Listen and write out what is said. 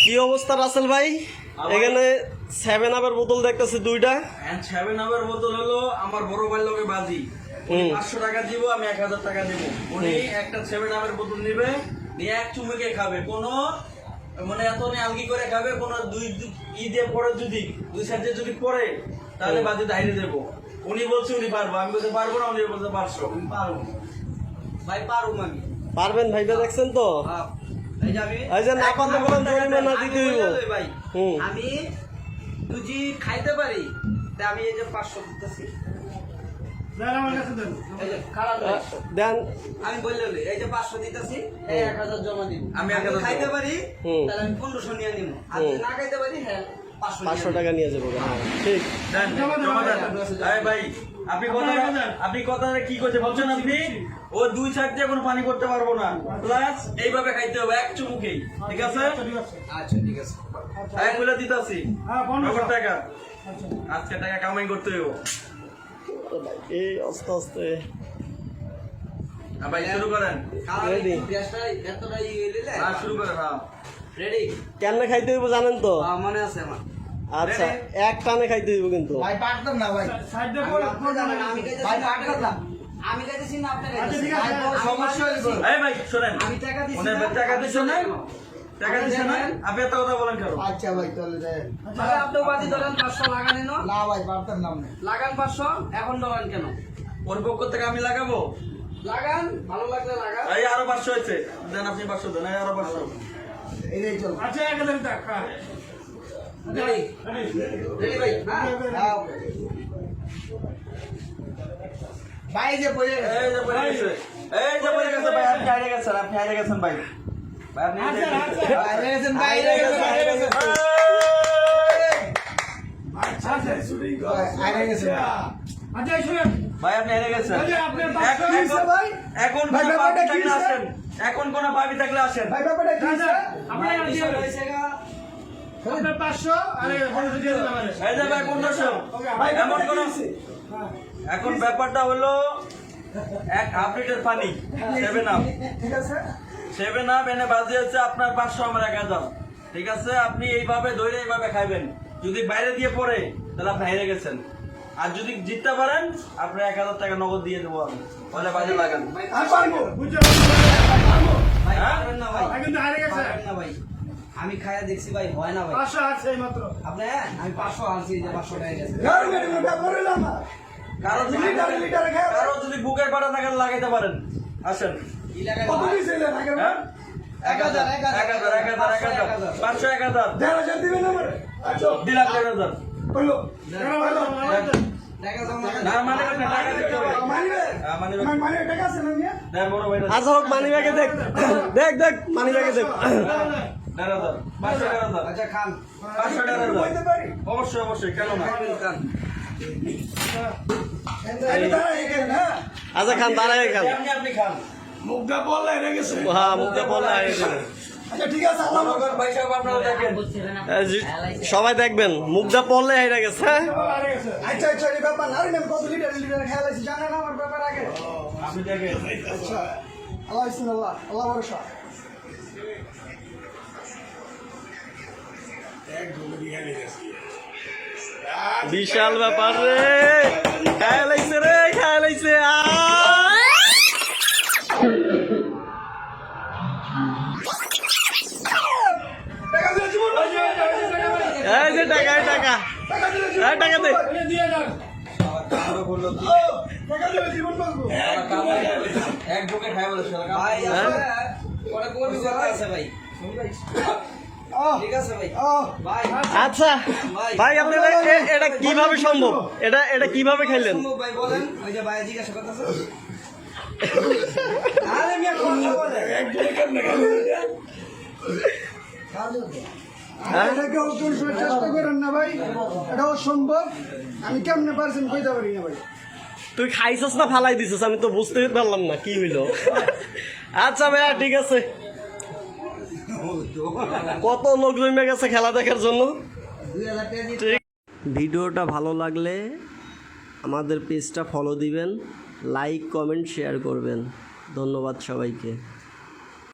কি অবস্থা রাসেল ভাই? এখানে 7 আপের বোতল দেখতেছি দুইটা। 7 আপের বোতল হলো আমার বড় ভাইয়ের লগে বাজি। 500 টাকা দিব, আমি 1000 টাকা দিব। উনি একটা 7 আপের বোতল নিবে, নিয়ে এক চুমুকে খাবে। কোনো মানে এত আলগি করে খাবে, কোনো দুই দিয়ে পরে যদি দুই সাইডে যদি পড়ে তাহলে বাজি দাইরে দেবো। উনি বলছে উনি পারবো, আমি বলতে পারবো না, উনি বলতে পারছো। আমি পারবো ভাই, পারবো আমি। পারবেন ভাইটা, দেখছেন তো? আমি যদি খাইতে পারি আমি এই যে 500 দিতেছি, আমি বললে এই যে 500 দিতেছি, 1000 জমা দিব। আমি খাইতে পারি তাহলে আমি 1500 নিয়ে নিব, আর যদি না খাইতে পারি 500 টাকা নিয়ে যাবো। ঠিক ভাই, আপনি কথা কি করছে বলছেন? আপনি ও দুই সাইড দিয়ে কোনো পানি করতে পারবো না, প্লাস এইভাবে খাইতে হবে এক চুমুকেই। ঠিক আছে? আচ্ছা ঠিক আছে, আমি বলে দিতেছি টাকা। আজকে টাকা কামাই করতে হবে এই আস্তে আস্তে। ভাই শুরু করেন, শুরু করেন। রেডি? কেমনে খাইতে হইব জানেন তো? মনে আছে আমার। আচ্ছা, এক টানে খাইতে হইব কিন্তু। ভাই পারতাম না ভাই, আমি খাইতেছি না, আপনি খাইতেছেন। সমস্যা হইলো এই ভাই শুনেন, আমি টাকা দিছি না, টাকা দিছো না, টাকা দিছো না, আপনি এত কথা বলেন কেন? আচ্ছা ভাই চলে যায়, তাহলে আপনি বাজি ধরেন 500 লাগানেন না ভাই পারতাম না। লাগান 500, এখন ধরেন কেন? ওর পক্ষ থেকে আমি লাগাবো, লাগান, ভালো লাগলে লাগান। এই আরো 500 হয়েছে, দেন আপনি 500 দেন, এই আরো 500। এই চল। আচ্ছা একদম টাকা রেডি রেডি ভাই। হ্যাঁ ভাই যে পড়ে গেছে, এই যে পড়ে গেছে, এই যে পড়ে গেছে ভাই, আপনি হারিয়ে গেছেন, আপনি হারিয়ে গেছেন ভাই। ভাই আপনি হারিয়ে গেছেন, বাইরে গেছেন, বাইরে গেছেন, আচ্ছা শুটিং কর বাইরে গেছেন। আচ্ছা শুনুন ভাই আপনি হেরে গেছেন। আপনি এখন কোন পাবি থাকলে আসেন, এখন কোন পাবি থাকলে আসেন। ভাই ব্যাপারটা কি দাদা আপনি ভাই? দিয়ে আপনার 500 আরে 1500 দিয়ে দিলাম। এই যে ভাই 1500 ভাই, এমন কোন এখন ব্যাপারটা হলো এক হাফ লিটার পানি 7 আপ, ঠিক আছে 7 আপ এনে বাজে হচ্ছে আপনার 500, আমার 1000। ঠিক আছে? আপনি এইভাবে ধরে এইভাবে খাইবেন। যদি বাইরে দিয়ে পড়ে তাহলে আপনি হেরে গেছেন, আর যদি জিততে পারেন আপনি 1000 টাকা নগদ দিয়ে দেবো আমি। তাহলে বাজে লাগান। আমি পারবো, বুঝছো ভাই পারবেন না ভাই, কিন্তু হারিয়ে গেছে। পারবেন না ভাই, আমি খায়া দেখছি ভাই, হয় না ভাই। 500 আছে এই মাত্র। আপনি আমি 500 আনছি, যে 500 টাকা গেছে। গাড়ি গাড়ি ওটা বললাম না। কারো যদি বুকের পাটা থাকেন লাগাইতে পারেন, আসেন। কি লাগাই কত দিছেন আগে? হ্যাঁ 1000 500 1000 1000 দিবেন আমারে? আচ্ছা দিলাম 1000। বলো টাকা জমা না মানে টাকা দিতে হবে। মানিবে হ্যাঁ, মানিবে। মানে টাকা আছে না নিয়ে? দেন বড় ভাই, আচ্ছা হোক, মানি ব্যাগে দেখ, দেখ দেখ মানি ব্যাগে দেখ। 1000 500 1000 আচ্ছা খান, 500 বলতে 1000 পারি? অবশ্যই অবশ্যই, কেন না? খান। এই দাঁড়া এখানে না। আচ্ছা খান, দাঁড়ায় খান। আপনি খান। মুখটা বললে রে গেছে। হ্যাঁ, মুখটা বললে হারিয়ে যাবে। আচ্ছা ঠিক আছে আল্লাহ নগর ভাই সাহেব আপনারা দেখেন। সবাই দেখবেন, মুখটা পড়লে হারিয়ে গেছে। হ্যাঁ হারিয়ে গেছে। আচ্ছা আচ্ছা এই ব্যাপার না, আমি কত লিটার লিটার খেয়াল আছে জানেন আমার ব্যাপার আগে। আপনি দেখেন। আচ্ছা আল্লাহ ইসমিল্লাহ, আল্লাহ ভরসা। বিশাল ব্যাপার রে, খায়া লাইছে রে, খায়া লাইছে। টাকা দিয়ে জীবন এই যে টাকা, এই টাকা, টাকা দিয়ে এই টাকা দে। দিয়ে যান। টাকা দিয়ে জীবন বাঁচবো। এক বুকে খাই বলে শালা। ভাই আসলে পরে কোন কথা আছে ভাই? ঠিক আছে ভাই। ভাই আচ্ছা ভাই, আপনার এটা কিভাবে সম্ভব? এটা কিভাবে খাইলেন? সম্ভব ভাই বলেন, ওই যে ভাই জিজ্ঞাসা করতেছে। আরে মিয়া কোন বলে? এটাকে অতুল চেষ্টা করেন না ভাই, এটা অসম্ভব। আমি কেমনে পারছেন কইতে পারি না ভাই। তুই খাইছস না ফালাই দিছিস? আমি তো বুঝতে পারলাম না কি হইলো। আচ্ছা ভাইয়া ঠিক আছে। কত লোক জমে গেছে খেলা দেখার জন্য। 2000 টাকা দিয়ে ঠিক। ভিডিওটা ভালো লাগলে আমাদের পেজটা ফলো দিবেন, লাইক কমেন্ট শেয়ার করবেন। ধন্যবাদ সবাইকে।